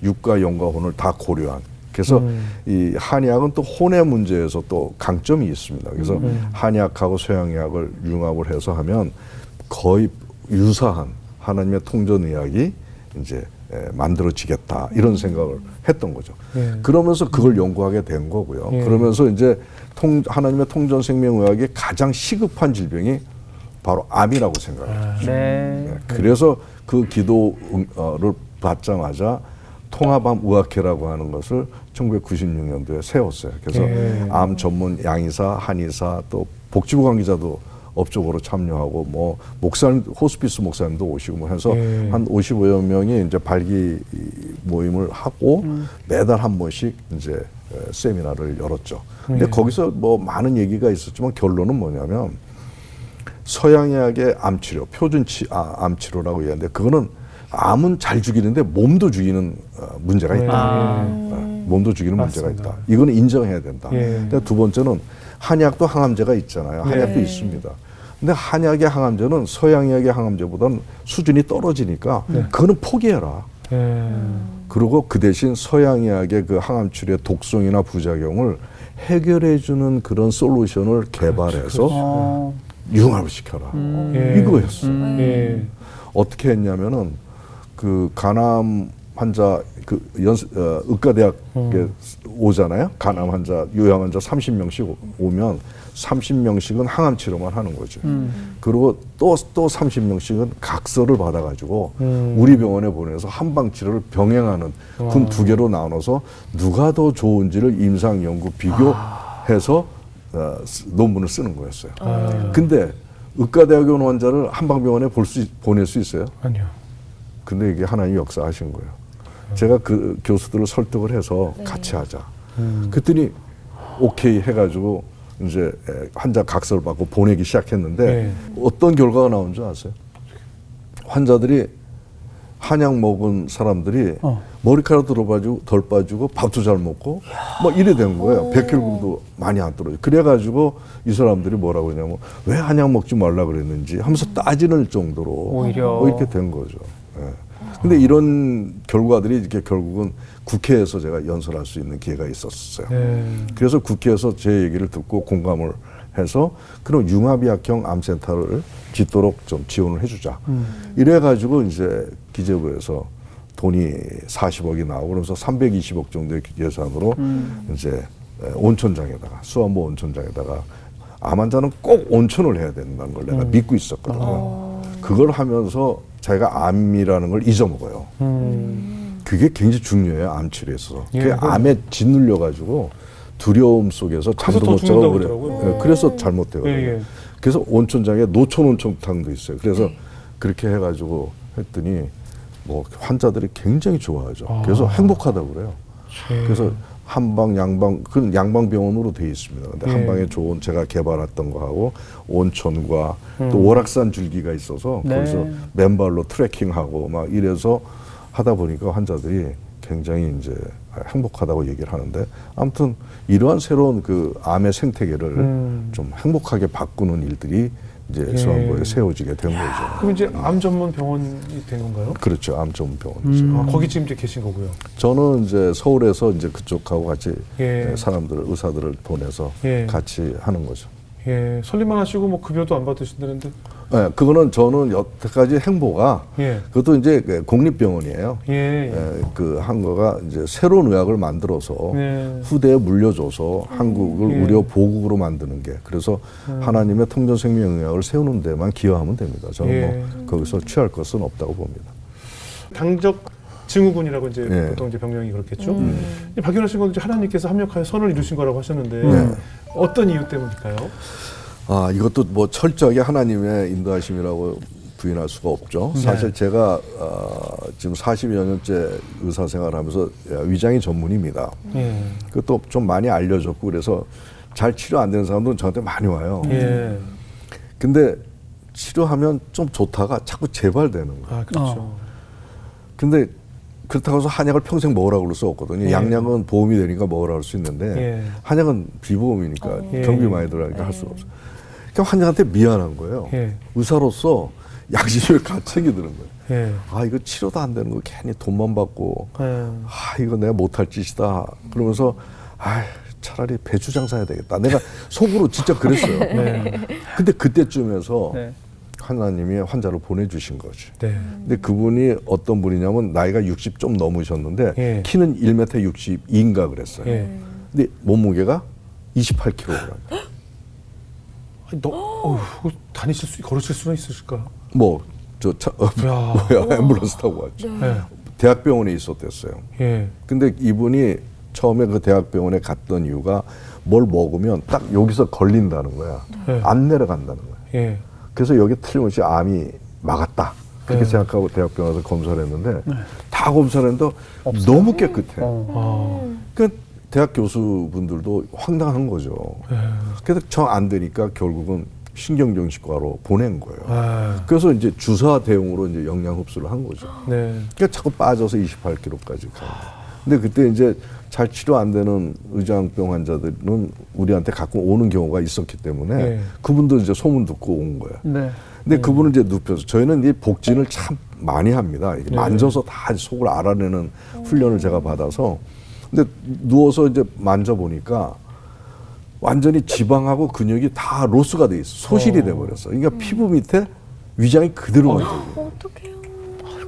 육과 영과 혼을 다 고려한. 그래서 이 한의학은 또 혼의 문제에서 또 강점이 있습니다. 그래서 한의학하고 서양의학을 융합을 해서 하면 거의 유사한 하나님의 통전의학이 이제 만들어지겠다 이런 생각을 했던 거죠. 예. 그러면서 그걸 연구하게 된 거고요. 예. 그러면서 이제 하나님의 통전생명의학이 가장 시급한 질병이 바로 암이라고 생각해요. 네. 그래서 그 기도를 받자마자 통합암 의학회라고 하는 것을 1996년도에 세웠어요. 그래서 예. 암 전문 양의사, 한의사 또 복지부 관계자도 업적으로 참여하고 뭐 목사님, 호스피스 목사님도 오시고 뭐 해서 예. 한 55여 명이 이제 발기 모임을 하고 매달 한 번씩 이제 세미나를 열었죠. 근데 예. 거기서 뭐 많은 얘기가 있었지만 결론은 뭐냐면 서양의학의 암치료, 암치료라고 얘기하는데 그거는 암은 잘 죽이는데 몸도 죽이는 문제가 있다. 몸도 죽이는 문제가 맞습니다. 있다. 이거는 인정해야 된다. 예. 근데 두 번째는 한약도 항암제가 있잖아요. 한약도 네. 있습니다. 근데 한약의 항암제는 서양의학의 항암제보다는 수준이 떨어지니까 그거는 포기해라. 예. 그리고 그 대신 서양의학의 그 항암치료의 독성이나 부작용을 해결해주는 그런 솔루션을 개발해서 어. 융합을 시켜라. 예. 이거였어요. 예. 어떻게 했냐면은 그 간암 환자 그 의과대학에 오잖아요. 간암 환자, 요양 환자 30명씩 오면 30명씩은 항암 치료만 하는 거죠. 그리고 또 30명씩은 각서를 받아가지고 우리 병원에 보내서 한방 치료를 병행하는 군 두 개로 나눠서 누가 더 좋은지를 임상 연구 비교해서 논문을 쓰는 거였어요. 근데 의과대학에 온 환자를 한방병원에 보낼 수 있어요? 아니요. 근데 이게 하나님 역사하신 거예요. 제가 그 교수들을 설득을 해서 같이 하자. 그랬더니 오케이 해가지고 이제 환자 각서를 받고 보내기 시작했는데 네. 어떤 결과가 나온 줄 아세요? 환자들이 한약 먹은 사람들이 머리카락 덜 빠지고 밥도 잘 먹고 뭐 이래 된 거예요. 백혈구도 많이 안 떨어져. 그래가지고 이 사람들이 뭐라고 하냐면 왜 한약 먹지 말라 그랬는지 하면서 따지는 정도로 오히려. 뭐 이렇게 된 거죠. 예. 근데 이런 결과들이 이렇게 결국은 국회에서 제가 연설할 수 있는 기회가 있었어요. 예. 그래서 국회에서 제 얘기를 듣고 공감을 해서 그럼 융합의학형 암센터를 짓도록 좀 지원을 해주자. 이래가지고 이제 기재부에서 돈이 40억이 나오고 그러면서 320억 정도의 예산으로 이제 온천장에다가 수안보 온천장에다가 암 환자는 꼭 온천을 해야 된다는 걸 내가 믿고 있었거든요. 그걸 하면서 자기가 암이라는 걸 잊어먹어요. 그게 굉장히 중요해요. 암 치료에서. 예, 그게 암에 짓눌려 가지고 두려움 속에서 잠도 더 못 자고 죽는다고 그래. 그러더라고요. 예, 그래서 잘못되거든요. 예, 예. 그래서 온천장에 노천 온천탕도 있어요. 그래서 그렇게 해가지고 했더니 뭐 환자들이 굉장히 좋아하죠. 그래서 행복하다고 그래요. 그래서 한방, 양방, 그건 양방병원으로 돼 있습니다. 근데 예. 한방에 좋은 제가 개발했던 거하고 온천과 또 월악산 줄기가 있어서 네. 거기서 맨발로 트레킹하고 막 이래서 하다 보니까 환자들이 굉장히 이제 행복하다고 얘기를 하는데 아무튼 이러한 새로운 그 암의 생태계를 좀 행복하게 바꾸는 일들이 이제 수원구에 세워지게 된 거죠. 그럼 이제 암 전문 병원이 된 건가요? 그렇죠. 암 전문 병원이죠. 아, 거기 지금 이제 계신 거고요. 저는 이제 서울에서 이제 그쪽하고 같이 예. 사람들을 의사들을 보내서 예. 같이 하는 거죠. 예, 설립만 하시고 뭐 급여도 안 받으신다는데. 네, 그거는 저는 여태까지 행보가 예. 그것도 이제 국립병원이에요. 예. 그 한 거가 이제 새로운 의학을 만들어서 예. 후대에 물려줘서 한국을 예. 의료 보국으로 만드는 게 그래서 하나님의 통전생명의학을 세우는 데만 기여하면 됩니다. 저는 예. 뭐 거기서 취할 것은 없다고 봅니다. 당적 증후군이라고 이제 예. 보통 이제 병명이 그렇겠죠. 박윤아 씨는 이제 하나님께서 합력하여 선을 이루신 거라고 하셨는데 네. 어떤 이유 때문일까요? 아, 이것도 뭐 철저하게 하나님의 인도하심이라고 부인할 수가 없죠. 사실 제가 지금 40여 년째 의사 생활하면서 위장이 전문입니다. 예. 그것도 좀 많이 알려졌고 그래서 잘 치료 안 되는 사람들은 저한테 많이 와요. 예. 근데 치료하면 좀 좋다가 자꾸 재발되는 거예요. 아, 그렇죠. 근데 그렇다고 해서 한약을 평생 먹으라고 그럴 수 없거든요. 예. 양약은 보험이 되니까 먹으라고 할 수 있는데 예. 한약은 비보험이니까 예. 경비 많이 들어가니까 할 수가 없어요. 그러니까 환자한테 미안한 거예요. 예. 의사로서 양심의 가책이 드는 거예요. 예. 아, 이거 치료도 안 되는 거 괜히 돈만 받고 예. 아, 이거 내가 못할 짓이다. 그러면서 아, 차라리 배추 장사해야 되겠다. 내가 속으로 진짜 그랬어요. 네. 근데 그때쯤에서 네. 하나님이 환자를 보내주신 거지. 네. 근데 그분이 어떤 분이냐면 나이가 60 좀 넘으셨는데 예. 키는 1m 62인가 그랬어요. 예. 근데 몸무게가 28kg. 아니, 다니실 수, 걸으실 수는 있으실까? 뭐야 앰뷸런스 타고 왔죠. 예. 대학병원에 있었댔어요. 예. 근데 이분이 처음에 그 대학병원에 갔던 이유가 뭘 먹으면 딱 여기서 걸린다는 거야. 네. 안 내려간다는 거야. 예. 그래서 여기 틀림없이 암이 막았다. 그렇게 네. 생각하고 대학병원 가서 검사를 했는데 다 검사를 했는데 너무 깨끗해. 아. 그 대학 교수분들도 황당한 거죠. 예. 그래서 정 안 되니까 결국은 신경정신과로 보낸 거예요. 아. 그래서 이제 주사 대용으로 이제 영양 흡수를 한 거죠. 네. 그러니까 자꾸 빠져서 28kg까지 가. 근데 그때 이제 잘 치료 안 되는 의장병 환자들은 우리한테 갖고 오는 경우가 있었기 때문에 네. 그분도 이제 소문 듣고 온 거예요. 네. 근데 그분은 이제 눕혀서 저희는 이 복진을 참 많이 합니다. 이렇게 네. 만져서 다 속을 알아내는 훈련을 제가 받아서 근데 누워서 이제 만져보니까 완전히 지방하고 근육이 다 로스가 돼 있어. 소실이 돼 버렸어. 그러니까 피부 밑에 위장이 그대로 만져. 어떡해요.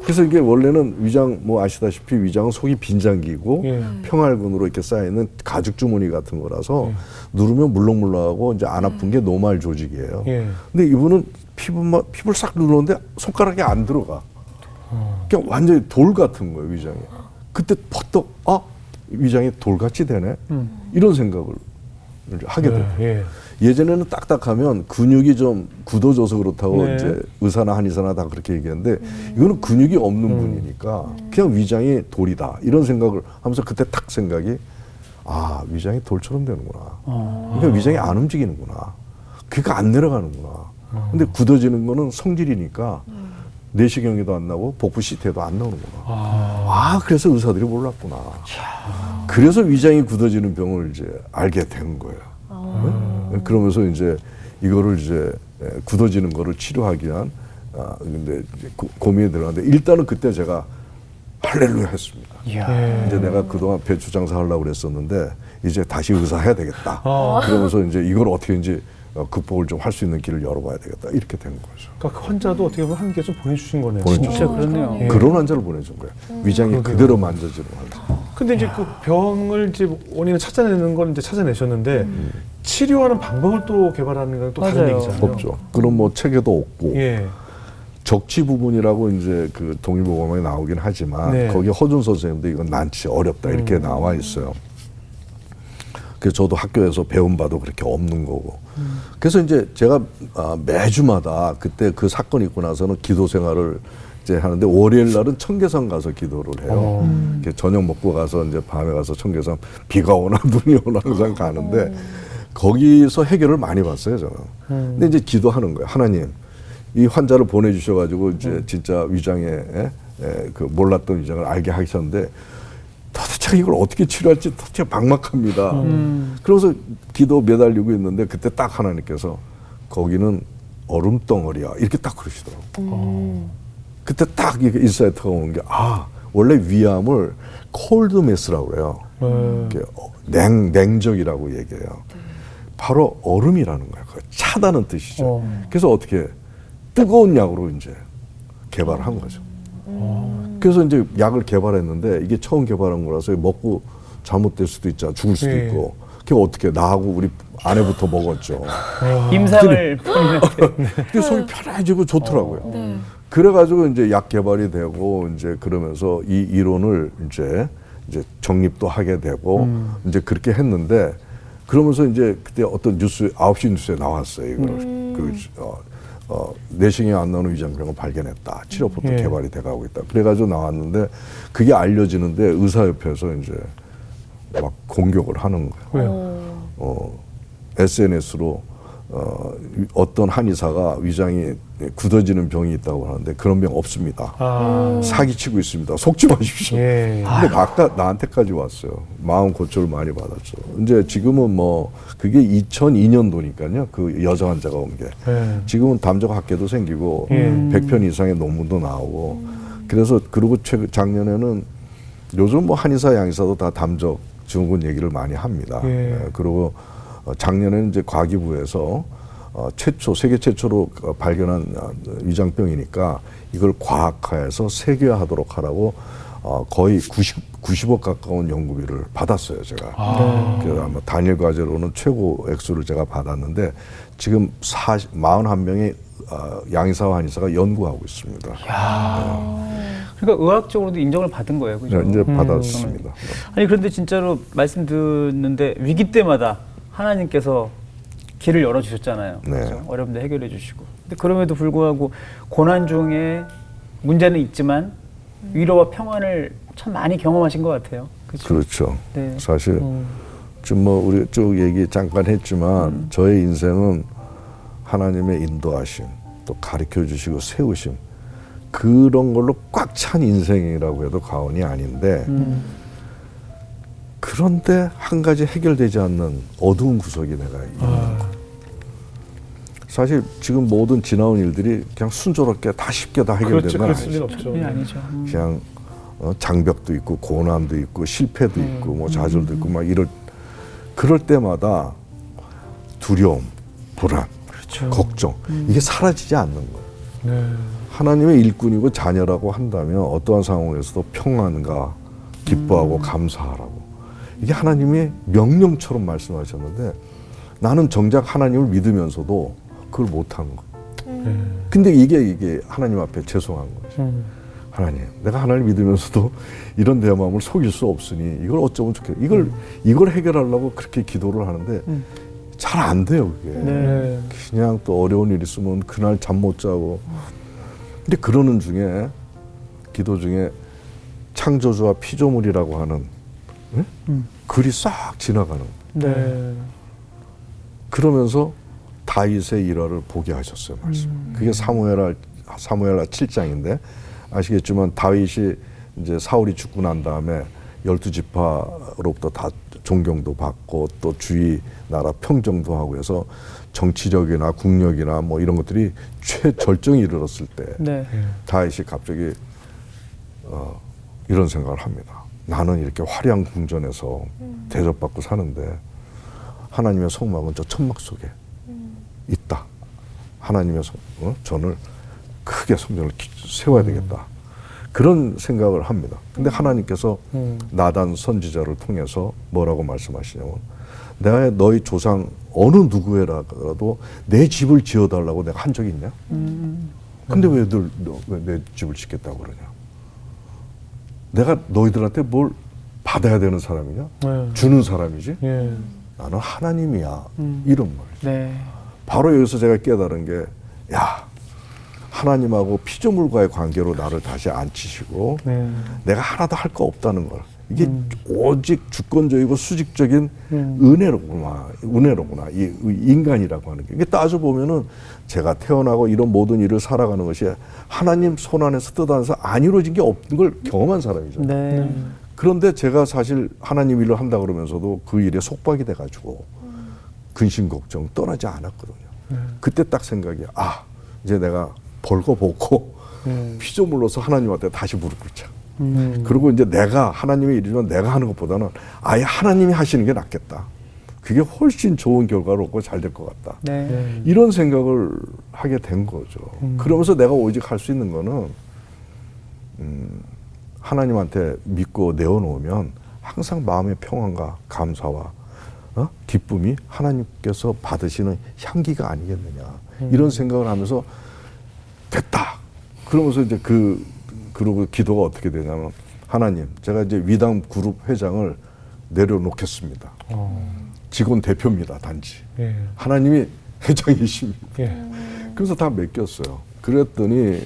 그래서 이게 원래는 위장 뭐 아시다시피 위장은 속이 빈장기고 예. 평활근으로 이렇게 쌓여있는 가죽 주머니 같은 거라서 누르면 물렁물렁하고 이제 안 아픈 게 노말 조직이에요. 예. 근데 이분은 피부를 싹 누르는데 손가락이 안 들어가. 그냥 완전히 돌 같은 거예요 위장이. 그때 퍼뜩 위장이 돌같이 되네. 이런 생각을 이제 하게 돼요. 예. 예전에는 딱딱하면 근육이 좀 굳어져서 그렇다고 네. 이제 의사나 한의사나 다 그렇게 얘기하는데 이거는 근육이 없는 분이니까 그냥 위장이 돌이다 이런 생각을 하면서 그때 탁 생각이 위장이 돌처럼 되는구나. 그러니까 위장이 안 움직이는구나. 그러니까 안 내려가는구나. 근데 굳어지는 거는 성질이니까 내시경에도 안 나고 복부 CT에도 안 나오는구나. 그래서 의사들이 몰랐구나. 그래서 위장이 굳어지는 병을 이제 알게 된 거예요. 네? 그러면서 이제 이거를 이제 굳어지는 거를 치료하기 위한 근데 이제 고민이 들어갔는데 일단은 그때 제가 할렐루야 했습니다. 예. 이제 내가 그동안 배추 장사 하려고 그랬었는데 이제 다시 의사 해야 되겠다. 그러면서 이제 이걸 어떻게든지 극복을 좀 할 수 있는 길을 열어봐야 되겠다. 이렇게 된 거죠. 그러니까 그 환자도 어떻게 보면 한 개 좀 보내주신 거네요. 보내주신 진짜 그렇네요. 예. 그런 환자를 보내준 거예요. 위장이 그러게요. 그대로 만져지는 환자. 근데 이제 그 병을 이제 원인을 찾아내는 건 이제 찾아내셨는데 치료하는 방법을 또 개발하는 건 또 다른 맞아요. 얘기잖아요. 없죠. 그럼 뭐 책에도 없고 예. 적치 부분이라고 이제 그 동의보감에 나오긴 하지만 네. 거기 허준 선생님도 이건 난치 어렵다 이렇게 나와 있어요. 그래서 저도 학교에서 배운 바도 그렇게 없는 거고. 그래서 이제 제가 매주마다 그때 그 사건이 있고 나서는 기도 생활을 이제 하는데 월요일 날은 청계산 가서 기도를 해요. 이렇게 저녁 먹고 가서 이제 밤에 가서 청계산 비가 오나 눈이 오나 항상 가는데 거기서 해결을 많이 봤어요 저는. 근데 이제 기도하는 거예요. 하나님 이 환자를 보내주셔가지고 이제 진짜 위장에 그 몰랐던 위장을 알게 하셨는데 참 이걸 어떻게 치료할지 도대체 막막합니다. 그러면서 기도 매달리고 있는데 그때 딱 하나님께서 거기는 얼음 덩어리야 이렇게 딱 그러시더라고요. 그때 딱 이게 인사이트가 오는 게 원래 위암을 콜드 메스라고 그래요. 이게 냉적이라고 얘기해요. 바로 얼음이라는 거예요. 차다는 뜻이죠. 그래서 어떻게 뜨거운 약으로 이제 개발을 한 거죠. 그래서 이제 약을 개발했는데 이게 처음 개발한 거라서 먹고 잘못될 수도 있잖아. 죽을 수도 예. 있고. 그게 어떻게 나하고 우리 아내부터 먹었죠. 임상을 본인한테. 그게 속이 편해지고 좋더라고요. 네. 그래가지고 이제 약 개발이 되고 이제 그러면서 이 이론을 이제 정립도 하게 되고 이제 그렇게 했는데 그러면서 이제 그때 어떤 뉴스 9시 뉴스에 나왔어요. 이걸 내시경이 안 나오는 위장병을 발견했다. 치료법도 예. 개발이 돼가고 있다. 그래가지고 나왔는데 그게 알려지는데 의사협회에서 이제 막 공격을 하는 거예요. SNS로 어떤 한의사가 위장이 굳어지는 병이 있다고 하는데 그런 병 없습니다. 사기치고 있습니다. 속지 마십시오. 예. 근데 아까 나한테까지 왔어요. 마음 고초를 많이 받았죠. 이제 지금은 뭐 그게 2002년도니까요. 그 여자 환자가 온 게. 예. 지금은 담적 학계도 생기고 예. 100편 이상의 논문도 나오고 그래서 그리고 작년에는 요즘 뭐 한의사 양의사도 다 담적 증후군 얘기를 많이 합니다. 예. 그리고 작년에는 이제 과기부에서 세계 최초로 발견한 위장병이니까 이걸 과학화해서 세계화하도록 하라고 거의 90억 가까운 연구비를 받았어요, 제가. 그래서 아마 단일 과제로는 최고 액수를 제가 받았는데 지금 41명의 양의사와 한의사가 연구하고 있습니다. 그러니까 의학적으로도 인정을 받은 거예요, 그죠? 이제 받았습니다. 아니 그런데 진짜로 말씀 듣는데 위기 때마다 하나님께서 길을 열어주셨잖아요. 네. 그렇죠? 어려움도 해결해 주시고. 근데 그럼에도 불구하고 고난 중에 문제는 있지만 위로와 평안을 참 많이 경험하신 것 같아요. 그렇죠? 그렇죠. 네. 사실 좀 뭐 우리 쭉 얘기 잠깐 했지만 저의 인생은 하나님의 인도하심, 또 가르쳐 주시고 세우심 그런 걸로 꽉 찬 인생이라고 해도 과언이 아닌데 그런데 한 가지 해결되지 않는 어두운 구석이 내가 있는 거예요. 사실 지금 모든 지나온 일들이 그냥 순조롭게 다 쉽게 다 해결되는 건 그럴 리는 아니죠. 없죠. 그게 아니죠. 그냥 장벽도 있고 고난도 있고 실패도 있고 뭐 좌절도 있고 막 그럴 때마다 두려움, 불안, 걱정 이게 사라지지 않는 거예요. 네. 하나님의 일꾼이고 자녀라고 한다면 어떠한 상황에서도 평안과 기뻐하고 감사하라고 이게 하나님의 명령처럼 말씀하셨는데 나는 정작 하나님을 믿으면서도 그걸 못하는 거예요. 근데 이게 하나님 앞에 죄송한 거죠. 하나님, 내가 하나님을 믿으면서도 이런 내 마음을 속일 수 없으니 이걸 어쩌면 좋겠다. 이걸 해결하려고 그렇게 기도를 하는데 잘 안 돼요, 그게. 네. 그냥 또 어려운 일 있으면 그날 잠 못 자고. 근데 그러는 중에 기도 중에 창조주와 피조물이라고 하는 글이 싹 지나가는 거예요. 네. 그러면서 다윗의 일화를 보게 하셨어요, 말씀. 그게 사무엘하 7장인데 아시겠지만 다윗이 이제 사울이 죽고 난 다음에 12지파로부터 다 존경도 받고 또 주위 나라 평정도 하고 해서 정치력이나 국력이나 뭐 이런 것들이 최절정에 이르렀을 때 네. 다윗이 갑자기 이런 생각을 합니다. 나는 이렇게 화려한 궁전에서 대접받고 사는데 하나님의 성막은 저 천막 속에 있다. 하나님의 전을 크게 성전을 세워야 되겠다. 그런 생각을 합니다. 근데 하나님께서 나단 선지자를 통해서 뭐라고 말씀하시냐면 내가 너희 조상 어느 누구에라도 내 집을 지어달라고 내가 한 적이 있냐? 근데 왜 내 집을 짓겠다고 그러냐? 내가 너희들한테 뭘 받아야 되는 사람이냐? 네. 주는 사람이지? 예. 나는 하나님이야. 이런 말이죠. 네. 바로 여기서 제가 깨달은 게, 야, 하나님하고 피조물과의 관계로 나를 다시 앉히시고, 네. 내가 하나도 할 거 없다는 걸. 이게 오직 주권적이고 수직적인 은혜로구나. 이 인간이라고 하는 게. 이게 따져보면은 제가 태어나고 이런 모든 일을 살아가는 것이 하나님 손 안에서 뜯어내서 안 이루어진 게 없는 걸 경험한 사람이죠. 네. 그런데 제가 사실 하나님 일을 한다 그러면서도 그 일에 속박이 돼가지고 근심 걱정 떠나지 않았거든요. 그때 딱 생각이 이제 내가 벌거벗고 피좀 흘러서 하나님한테 다시 무릎 꿇자. 그리고 이제 내가 하나님의 일이지만 내가 하는 것보다는 아예 하나님이 하시는 게 낫겠다. 그게 훨씬 좋은 결과를 얻고 잘 될 것 같다. 네. 이런 생각을 하게 된 거죠. 그러면서 내가 오직 할 수 있는 거는 하나님한테 믿고 내어놓으면 항상 마음의 평안과 감사와 기쁨이 하나님께서 받으시는 향기가 아니겠느냐. 이런 생각을 하면서 됐다. 그러면서 이제 그러고 기도가 어떻게 되냐면 하나님, 제가 이제 위당 그룹 회장을 내려놓겠습니다. 직원 대표입니다, 단지. 예. 하나님이 회장이십니다. 예. 그래서 다 맡겼어요. 그랬더니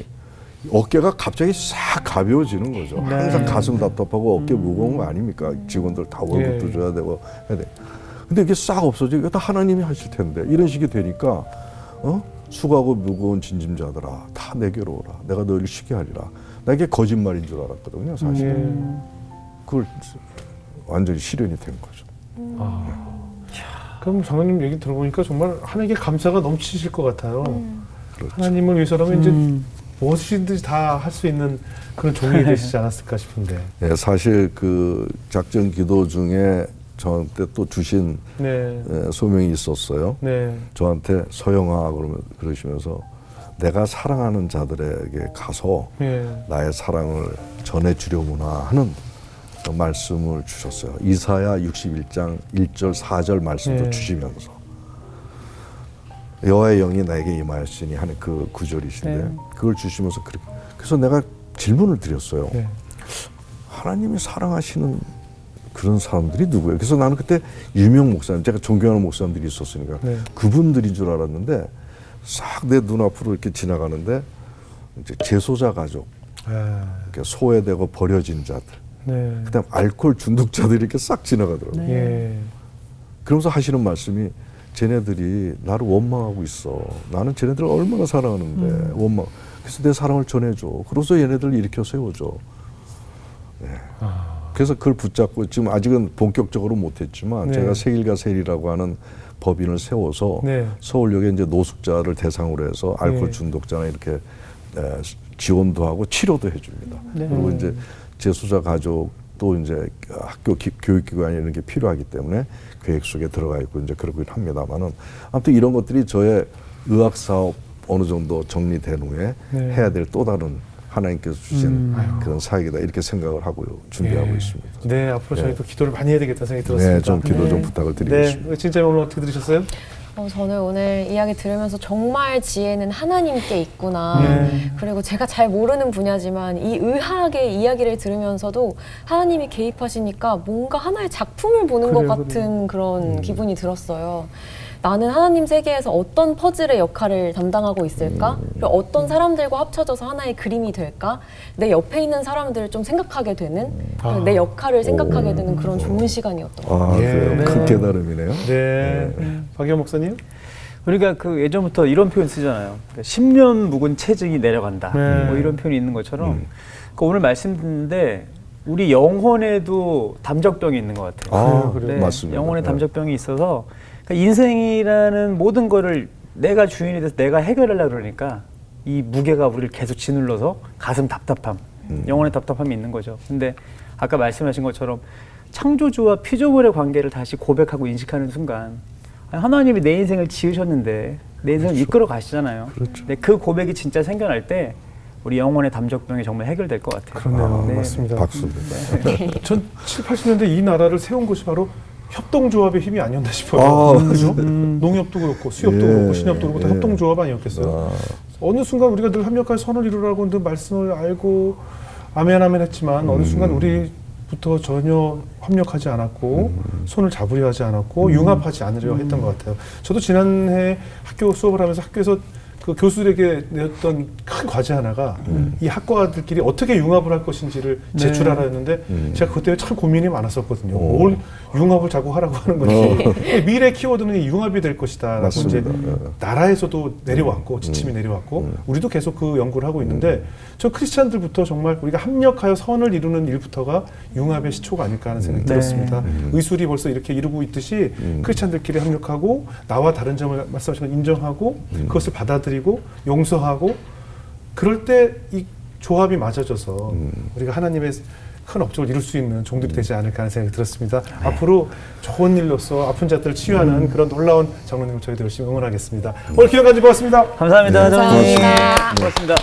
어깨가 갑자기 싹 가벼워지는 거죠. 항상 가슴 답답하고 어깨 무거운 거 아닙니까? 직원들 다 월급도 줘야 되고 해야 돼. 근데 이게 싹 없어져. 이거 다 하나님이 하실 텐데. 이런 식이 되니까 수고하고 무거운 진짐자들아 다 내게로 오라. 내가 너희를 쉬게 하리라. 나 이게 거짓말인 줄 알았거든요, 사실. 그걸 완전히 실현이 된 거죠. 그럼 장로님 얘기 들어보니까 정말 하나님께 감사가 넘치실 것 같아요. 그렇죠. 하나님을 위해서라면 이제 무엇이든지 다 할 수 있는 그런 종이 되시지 않았을까 싶은데. 네, 사실 그 작전 기도 중에 저한테 또 주신 소명이 있었어요. 네. 저한테 서영아 그러시면서 내가 사랑하는 자들에게 가서 나의 사랑을 전해주려구나 하는 말씀을 주셨어요. 이사야 61장 1절 4절 말씀도 주시면서 여호와의 영이 나에게 임하였으니 하는 그 구절이신데 그걸 주시면서 그래서 내가 질문을 드렸어요. 하나님이 사랑하시는 그런 사람들이 누구예요? 그래서 나는 그때 유명 목사님, 제가 존경하는 목사님들이 있었으니까 그분들인 줄 알았는데 싹 내 눈앞으로 이렇게 지나가는데 이제 재소자 가족, 이렇게 소외되고 버려진 자들, 그다음 알코올 중독자들이 이렇게 싹 지나가더라고요. 그러면서 하시는 말씀이 쟤네들이 나를 원망하고 있어. 나는 쟤네들을 얼마나 사랑하는데 원망. 그래서 내 사랑을 전해줘. 그래서 얘네들을 일으켜 세워줘. 그래서 그걸 붙잡고 지금 아직은 본격적으로 못했지만 제가 세일과 세일이라고 하는 법인을 세워서 서울역에 이제 노숙자를 대상으로 해서 알코올 중독자나 이렇게 지원도 하고 치료도 해줍니다. 그리고 이제 재소자 가족 또 이제 학교 교육기관이 이런 게 필요하기 때문에 계획 속에 들어가 있고 이제 그러긴 합니다만은 아무튼 이런 것들이 저의 의학 사업 어느 정도 정리된 후에 해야 될 또 다른 하나님께서 주신 그런 사역이다 이렇게 생각을 하고요 준비하고 있습니다. 네, 앞으로 저희도 기도를 많이 해야 되겠다 생각이 들었습니다. 네, 좀 기도 좀 부탁을 드리겠습니다. 네, 진짜 오늘 어떻게 들으셨어요? 저는 오늘 이야기 들으면서 정말 지혜는 하나님께 있구나. 그리고 제가 잘 모르는 분야지만 이 의학의 이야기를 들으면서도 하나님이 개입하시니까 뭔가 하나의 작품을 보는 것 같은 그런 기분이 들었어요. 나는 하나님 세계에서 어떤 퍼즐의 역할을 담당하고 있을까? 그리고 어떤 사람들과 합쳐져서 하나의 그림이 될까? 내 옆에 있는 사람들을 좀 생각하게 되는, 내 역할을 생각하게 되는 그런 좋은 시간이었던 것 같아요. 그래요? 큰 깨달음이네요. 박영 목사님? 우리가 그 예전부터 이런 표현 쓰잖아요. 그러니까 10년 묵은 체증이 내려간다. 뭐 이런 표현이 있는 것처럼 그러니까 오늘 말씀 듣는데 우리 영혼에도 담적병이 있는 것 같아요. 그래요? 맞습니다. 영혼에 담적병이 있어서 그러니까 인생이라는 모든 거를 내가 주인이 돼서 내가 해결하려고 그러니까 이 무게가 우리를 계속 짓눌러서 가슴 답답함, 영혼의 답답함이 있는 거죠. 근데 아까 말씀하신 것처럼 창조주와 피조물의 관계를 다시 고백하고 인식하는 순간 하나님이 내 인생을 지으셨는데 내 인생을 이끌어 가시잖아요. 근데 그 고백이 진짜 생겨날 때 우리 영혼의 담적병이 정말 해결될 것 같아요. 그러네요. 맞습니다. 박수입니다. 전 7, 80년대 이 나라를 세운 것이 바로 협동조합의 힘이 아니었나 싶어요. 그죠? 농협도 그렇고 수협도 그렇고 신협도 그렇고 다 협동조합 아니었겠어요. 어느 순간 우리가 늘 합력할 선을 이루라고 늘 말씀을 알고 아멘 아멘 했지만 어느 순간 우리부터 전혀 협력하지 않았고 손을 잡으려 하지 않았고 융합하지 않으려 했던 것 같아요. 저도 지난해 학교 수업을 하면서 학교에서 그 교수들에게 내었던 큰 과제 하나가 이 학과들끼리 어떻게 융합을 할 것인지를 제출하라 했는데 제가 그것 때문에 참 고민이 많았었거든요. 뭘 융합을 자꾸 하라고 하는 건지. 미래 키워드는 이 융합이 될 것이다. 라고 이제 나라에서도 내려왔고 지침이 내려왔고 우리도 계속 그 연구를 하고 있는데 저 크리스찬들부터 정말 우리가 합력하여 선을 이루는 일부터가 융합의 시초가 아닐까 하는 생각이 들었습니다. 의술이 벌써 이렇게 이루고 있듯이 크리스찬들끼리 합력하고 나와 다른 점을 말씀하신 건 인정하고 그것을 받아들이고 용서하고 그럴 때 이 조합이 맞아져서 우리가 하나님의 큰 업적을 이룰 수 있는 종들이 되지 않을까 하는 생각이 들었습니다. 앞으로 좋은 일로서 아픈 자들을 치유하는 그런 놀라운 장로님을 저희들 열심히 응원하겠습니다. 오늘 기회 가지고 고맙습니다. 감사합니다. 감사합니다. 고맙습니다.